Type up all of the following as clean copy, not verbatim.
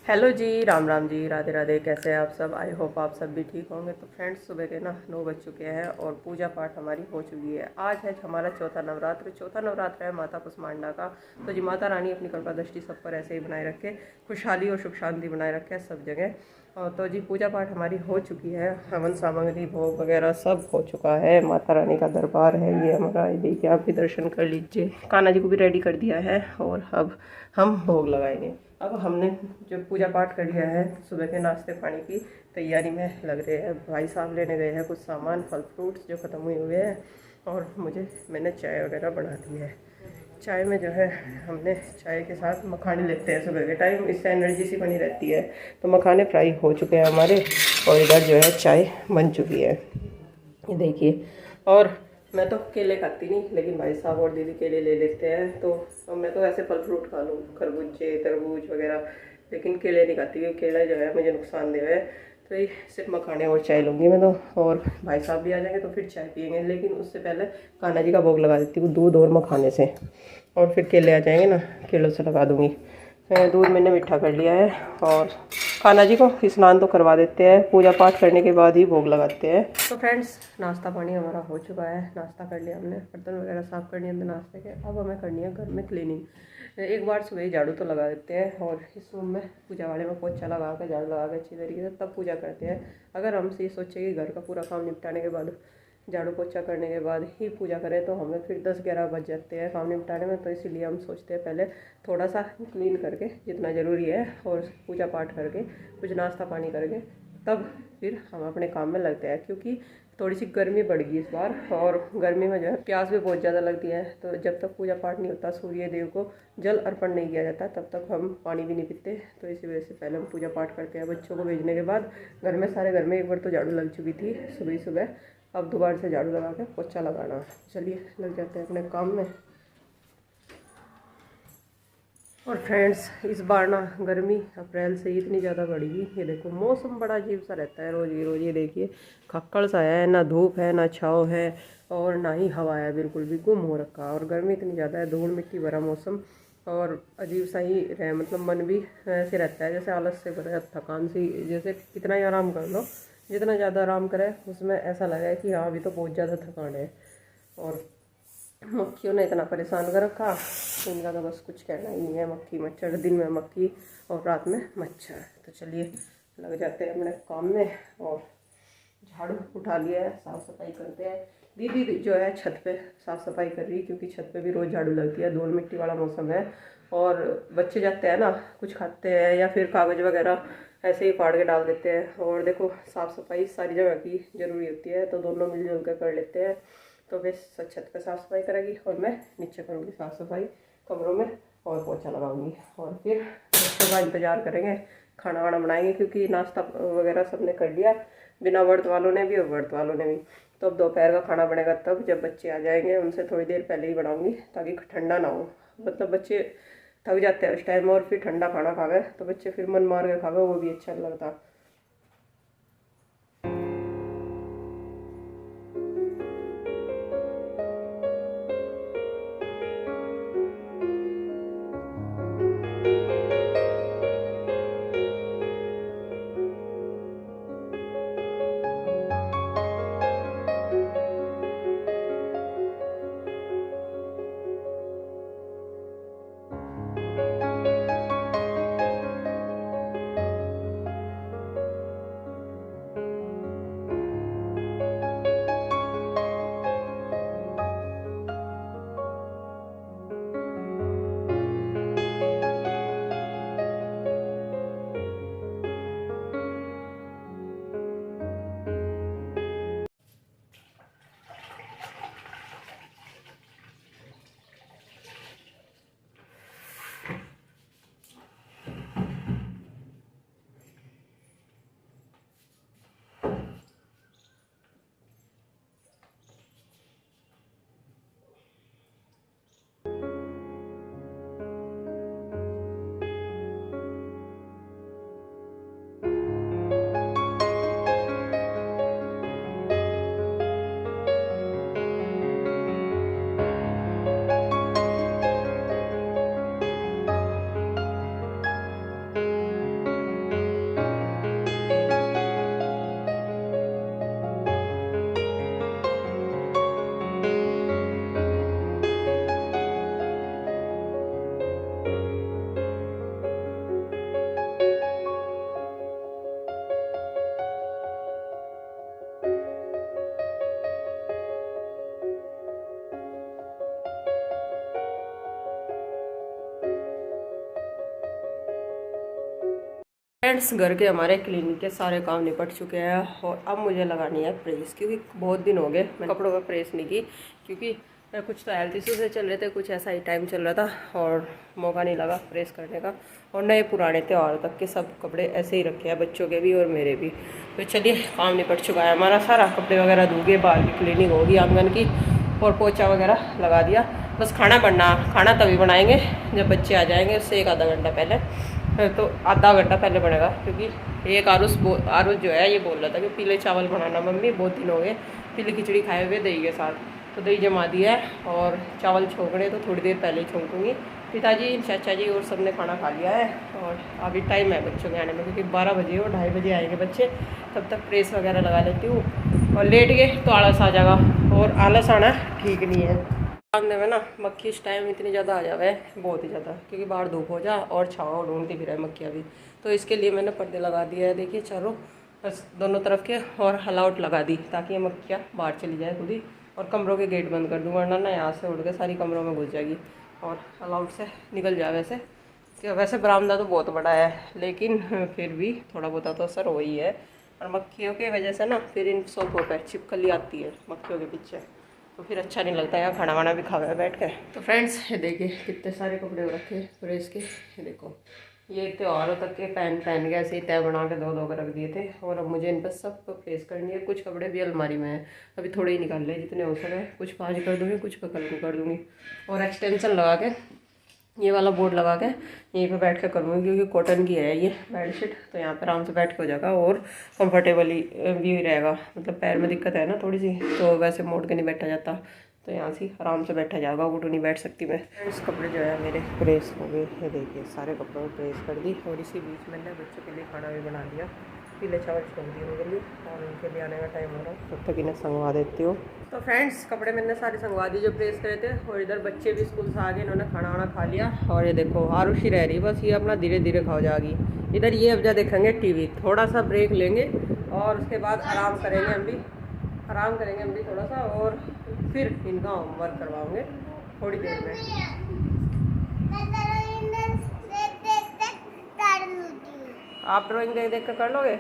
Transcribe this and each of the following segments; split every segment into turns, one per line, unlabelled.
Hello जी, राम राम जी, राधे राधे। कैसे हैं आप सब? आई होप आप सब भी ठीक होंगे। तो फ्रेंड्स, सुबह के ना 9 बज चुके हैं और पूजा पाठ हमारी हो चुकी है। आज है हमारा चौथा नवरात्र है माता कुष्मांडा का। तो जी, माता रानी अपनी कृपा दृष्टि सब पर ऐसे ही बनाए रखे, खुशहाली और सुख शांति बनाए रखे सब जगह। और तो जी, पूजा पाठ हमारी हो चुकी है, हवन सामग्री भोग वगैरह सब हो चुका है। माता रानी का दरबार है ये हमारा, ये देखिए, आप भी दर्शन कर लीजिए। कान्हा जी को भी रेडी कर दिया है और अब हम भोग लगाएंगे। अब हमने जो पूजा पाठ कर लिया है, सुबह के नाश्ते पानी की तैयारी में लग रहे हैं। भाई साहब लेने गए हैं कुछ सामान, फल फ्रूट्स जो ख़त्म हुए हैं, और मैंने चाय वगैरह बना दी है। चाय में जो है, हमने चाय के साथ मखाने लेते हैं सुबह के टाइम, इससे एनर्जी सी बनी रहती है। तो मखाने फ्राई हो चुके हैं हमारे, और इधर जो है चाय बन चुकी है, ये देखिए। और मैं तो केले खाती नहीं, लेकिन भाई साहब और दीदी केले ले लेते हैं। तो मैं तो ऐसे फल फ्रूट खा लूँ, खरबूजे तरबूज वगैरह, लेकिन केले नहीं खाती क्योंकि केला जो है मुझे नुकसानदेह है। तो ये सिर्फ मखाने और चाय लूँगी मैं तो। और भाई साहब भी आ जाएंगे तो फिर चाय पियेंगे, लेकिन उससे पहले कान्हा जी का भोग लगा देती हूँ दूध और मखाने से, और फिर केले आ जाएंगे ना, केलों से लगा दूँगी। दूध मैंने मीठा कर लिया है, और कान्हा जी को स्नान तो करवा देते हैं, पूजा पाठ करने के बाद ही भोग लगाते हैं। तो फ्रेंड्स, नाश्ता पानी हमारा हो चुका है, नाश्ता कर लिया हमने, बर्तन वगैरह साफ़ कर लिए हमने नाश्ते के। अब हमें करनी है घर में क्लीनिंग। एक बार सुबह ही झाड़ू तो लगा देते हैं, और इस रूम में पूजा वाले में पोछा लगा के, झाड़ू लगा के अच्छी तरीके से तब पूजा करते हैं। अगर हम ये सोचे कि घर का पूरा काम निपटाने के बाद, झाड़ू पोछा करने के बाद ही पूजा करें, तो हमें फिर 10-11 बज जाते हैं काम निपटाने में। तो इसीलिए हम सोचते हैं पहले थोड़ा सा क्लीन करके जितना ज़रूरी है, और पूजा पाठ करके कुछ नाश्ता पानी करके तब फिर हम अपने काम में लगते हैं। क्योंकि थोड़ी सी गर्मी बढ़ गई इस बार, और गर्मी में जो है प्यास भी बहुत ज़्यादा लगती है। तो जब तक पूजा पाठ नहीं होता, सूर्य देव को जल अर्पण नहीं किया जाता, तब तक हम पानी भी नहीं पीते। तो इसी वजह से पहले हम पूजा पाठ करते हैं। बच्चों को भेजने के बाद घर में एक बार तो झाड़ू लग चुकी थी सुबह सुबह, अब दोबारा से झाड़ू लगा के पोछा लगाना। चलिए लग जाते हैं अपने काम में। और फ्रेंड्स, इस बार ना गर्मी अप्रैल से ही इतनी ज़्यादा बढ़ी। ये देखो, मौसम बड़ा अजीब सा रहता है रोज़ ही रोज़। ये देखिए, खक्कड़ सा है, ना धूप है ना छाँव है, और ना ही हवा है, बिल्कुल भी गुम हो रखा। और गर्मी इतनी ज़्यादा है, धूल मिट्टी भरा मौसम, और अजीब सा ही रहे, मतलब मन भी ऐसे रहता है जैसे आलस से भरा, थकान सी, जैसे कितना ही आराम कर लो, जितना ज़्यादा आराम करें उसमें ऐसा लगा है कि हाँ अभी तो बहुत ज़्यादा थकान है। और मक्खियों ने इतना परेशान कर रखा, इनका तो बस कुछ कहना ही नहीं है। मक्खी मच्छर, दिन में मक्खी और रात में मच्छर। तो चलिए लग जाते हैं अपने काम में। और झाड़ू उठा लिया है, साफ़ सफाई करते हैं। दीदी जो है छत पे साफ़ सफाई कर रही है, क्योंकि छत पे भी रोज़ झाड़ू लगती है, धूल मिट्टी वाला मौसम है। और बच्चे जाते हैं ना, कुछ खाते हैं या फिर कागज़ वगैरह ऐसे ही फाड़ के डाल देते हैं। और देखो, साफ़ सफाई सारी जगह की ज़रूरी होती है, तो दोनों मिलजुल कर कर लेते हैं। तो वे छत पर साफ़ सफाई करेगी और मैं नीचे करूँगी साफ़ सफाई कमरों में, और पोछा लगाऊंगी। और फिर बच्चों का इंतज़ार करेंगे, खाना वाना बनाएंगे, क्योंकि नाश्ता वगैरह सबने कर लिया, बिना व्रत वालों ने भी और व्रत वालों ने भी। तो अब दोपहर का खाना बनेगा तब, जब बच्चे आ जाएंगे उनसे थोड़ी देर पहले ही बनाऊंगी, ताकि ठंडा ना हो। मतलब बच्चे थक जाते हैं उस टाइम, और फिर ठंडा खाना खावे तो बच्चे फिर मन मार के खावे, वो भी अच्छा नहीं लगता। फ्रेंड्स, घर के हमारे क्लिनिक के सारे काम निपट चुके हैं और अब मुझे लगानी है प्रेस, क्योंकि बहुत दिन हो गए मैं कपड़ों पर प्रेस नहीं की, क्योंकि कुछ तो हेल्थ इशू से चल रहे थे, कुछ ऐसा ही टाइम चल रहा था और मौका नहीं लगा प्रेस करने का। और नए पुराने त्योहार तक के सब कपड़े ऐसे ही रखे हैं, बच्चों के भी और मेरे भी। तो चलिए, काम निपट चुका है हमारा सारा, कपड़े वगैरह धोगे, बाहर की क्लीनिंग होगी आंगन की, और पोछा वगैरह लगा दिया। बस खाना तभी बनाएंगे जब बच्चे आ जाएंगे, उससे एक आधा घंटा पहले, तो आधा घंटा पहले बनेगा। क्योंकि एक आरुष जो है ये बोल रहा था कि पीले चावल बनाना मम्मी, बहुत दिन हो गए पीली खिचड़ी खाए हुए दही के साथ। तो दही जमा दिया है और चावल छोंकने तो थोड़ी देर पहले ही छोंकूँगी। पिताजी, चाचा जी और सब ने खाना खा लिया है और अभी टाइम है बच्चों के आने में, क्योंकि 12 बजे और 2:30 बजे आएंगे बच्चे। तब तक प्रेस वगैरह लगा लेती हूँ, और लेट गए तो आलस आ जाएगा, और आलस आना ठीक नहीं है। आंगन में ना मक्खी इस टाइम इतनी ज़्यादा आ जावे, बहुत ही ज़्यादा, क्योंकि बाहर धूप हो जा और छावा ढूंढती फिर है मक्खियाँ भी। तो इसके लिए मैंने पर्दे लगा दिया है, देखिए चारों, बस दोनों तरफ के, और हलाउट लगा दी ताकि ये मक्खियाँ बाहर चली जाए खुद ही। और कमरों के गेट बंद कर दूँ, वरना ना यहाँ से उड़ के सारी कमरों में घुस जाएगी और हलाउट से निकल जाए। वैसे बरामदा तो बहुत बड़ा है, लेकिन फिर भी थोड़ा बहुत तो असर हो ही है। और मक्खियों की वजह से ना फिर इन सोफों पर छिपकली आती है मक्खियों के पीछे, तो फिर अच्छा नहीं लगता है खाना वाना भी खावे बैठ के। तो फ्रेंड्स, ये देखिए कितने सारे कपड़े रखे प्रेस के। ये देखो, ये त्योहारों तक के पहन के ऐसे ही तय बना के दो के रख दिए थे, और अब मुझे इन पर सब प्रेस करनी है। कुछ कपड़े भी अलमारी में हैं, अभी थोड़े ही निकाल ले जितने हो सके, कुछ आज कर दूँगी, कुछ पर कल को कर दूँगी। और एक्सटेंशन लगा के, ये वाला बोर्ड लगा के यहीं पे बैठ के करूँगी, क्योंकि कॉटन की है ये बेडशीट, तो यहाँ पर आराम से बैठ के हो जाएगा और कंफर्टेबली भी रहेगा। मतलब पैर में दिक्कत है ना थोड़ी सी, तो वैसे मोड़ के नहीं बैठा जाता, तो यहाँ से आराम से बैठा जाएगा, वो तो नहीं बैठ सकती मैं। फ्रेंड्स, कपड़े जो है मेरे प्रेस हो गए, ये देखिए सारे कपड़ों में प्रेस कर दी। और इसी बीच मैंने बच्चों के लिए खाना भी बना दिया, पीले चावल छोड़ दिए उनके लिए, और उनके लिए आने का टाइम हो रहा है, तब तक इन्हें संगवा देती हूँ। तो फ्रेंड्स, कपड़े मैंने सारे संगवा दिए जो प्रेस करे थे, और इधर बच्चे भी स्कूल से आ गए, इन्होंने खाना वाना खा लिया। और ये देखो आरुषि रह रही, बस ये अपना धीरे धीरे खाओ जाएगी। इधर ये अब जा देखेंगे टीवी, थोड़ा सा ब्रेक लेंगे और उसके बाद आराम करेंगे हम भी थोड़ा सा, और फिर इनका होमवर्क करवाओगे थोड़ी देर में। आप ड्राइंग देख कर कर लोगे?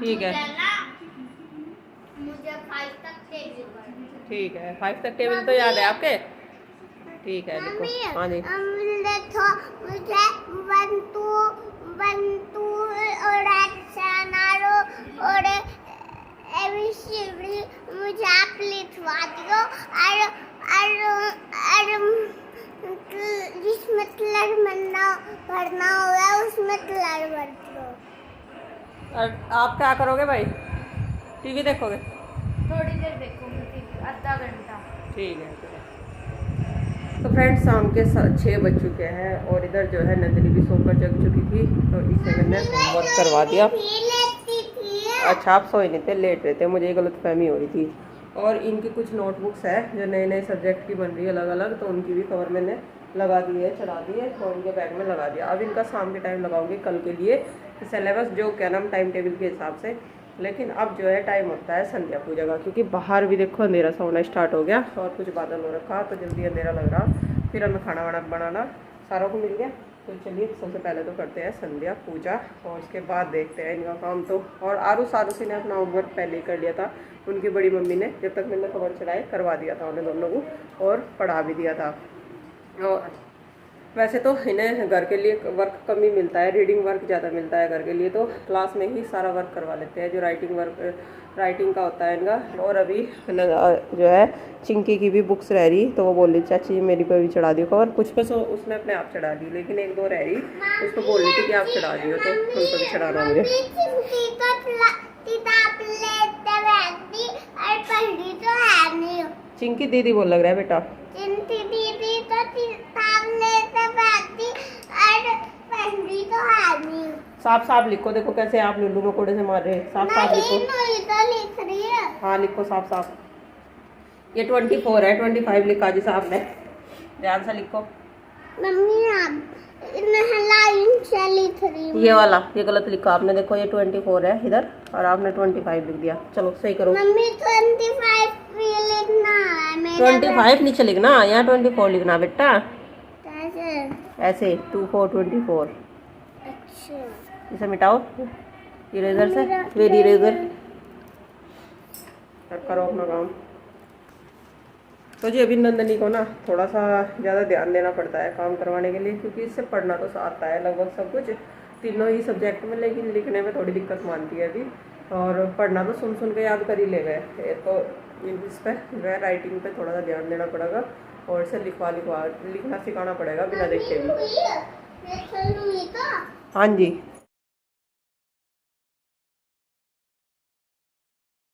ठीक है, मुझे 5 तक टेबल, ठीक है 5 तक टेबल तो याद है आपके? ठीक है, देखो। हाँ जी, मुझे आप लिखवा दो, जिसमें कलर भरना होगा उसमें कलर भर दो। आप क्या करोगे भाई? टीवी देखोगे?
थोड़ी देर देखूंगी, आधा घंटा।
ठीक है। तो फ्रेंड्स, शाम के 6 बज चुके हैं, और इधर जो है नंदिनी भी सोकर जग चुकी थी, तो इसे मैंने होमवर्क करवा दिया। अच्छा, आप सोए नहीं थे, लेट रहे थे, मुझे गलतफहमी हो रही थी। और इनकी कुछ नोटबुक्स है जो नए सब्जेक्ट की बन रही है अलग अलग, तो उनकी भी कवर मैंने लगा दी है, चढ़ा दी है, और इनके बैग में लगा दिया। अब इनका शाम के टाइम लगाऊंगी कल के लिए सिलेबस, जो क्या नाम टाइम टेबल के हिसाब से। लेकिन अब जो है टाइम होता है संध्या पूजा का, क्योंकि बाहर भी देखो अंधेरा सा होना स्टार्ट हो गया, और कुछ बादल हो रखा, तो जल्दी अंधेरा लग रहा। फिर हमें खाना वाना बनाना सारों को मिल गया, तो चलिए सबसे पहले तो करते हैं संध्या पूजा, और उसके बाद देखते हैं इनका काम। तो और आरुषि ने अपना होमवर्क पहले ही कर लिया था, उनकी बड़ी मम्मी ने जब तक मैंने खबर चलाए करवा दिया था उन्हें दोनों को, और पढ़ा भी दिया था। और वैसे तो इन्हें घर के लिए वर्क कम ही मिलता है, रीडिंग वर्क ज़्यादा मिलता है घर के लिए, तो क्लास में ही सारा वर्क करवा लेते हैं जो राइटिंग का होता है इनका। और अभी जो है चिंकी की भी बुक्स रह रही, तो वो बोल रही चाची मेरी पर भी चढ़ा दी कवर, कुछ पर उसने अपने आप चढ़ा दी, लेकिन 1-2 रह रही, उसको बोल रही थी कि आप चढ़ा दियो, तो उनको भी चढ़ाना मुझे। चिंकी दीदी बोल लग रहा है बेटा, साफ लिखो, देखो कैसे आप लुल्लू में कोड़े से मार रहे हैं, साफ लिखो। लिख रही है। हाँ लिखो साफ। ये 24 है, 25 लिखा जी साहब ने, ध्यान से लिखो। मम्मी आप लाइन से लिख रही है, ये वाला ये गलत लिखा आपने, देखो ये 24 है इधर, और आपने 25 लिख दिया। चलो सही करो मम्मी, 25 लिखना है, 25 नीचे लिखना, यहाँ 24 लिखना बेटा, ऐसे 2 4 24।
अच्छा
इसे मिटाओ इरेजर से, फिर इरेजर करो अपना काम। तो जी अभी नंदनी को ना थोड़ा सा ज़्यादा ध्यान देना पड़ता है काम करवाने के लिए, क्योंकि इससे पढ़ना तो आता है लगभग सब कुछ, तीनों ही सब्जेक्ट में, लेकिन लिखने में थोड़ी दिक्कत मानती है अभी। और पढ़ना तो सुन सुन के याद कर ही ले गए, तो इस पर जो है राइटिंग पे थोड़ा सा ध्यान देना पड़ेगा और इसे लिखना सिखाना पड़ेगा बिना देखे भी। हाँ जी।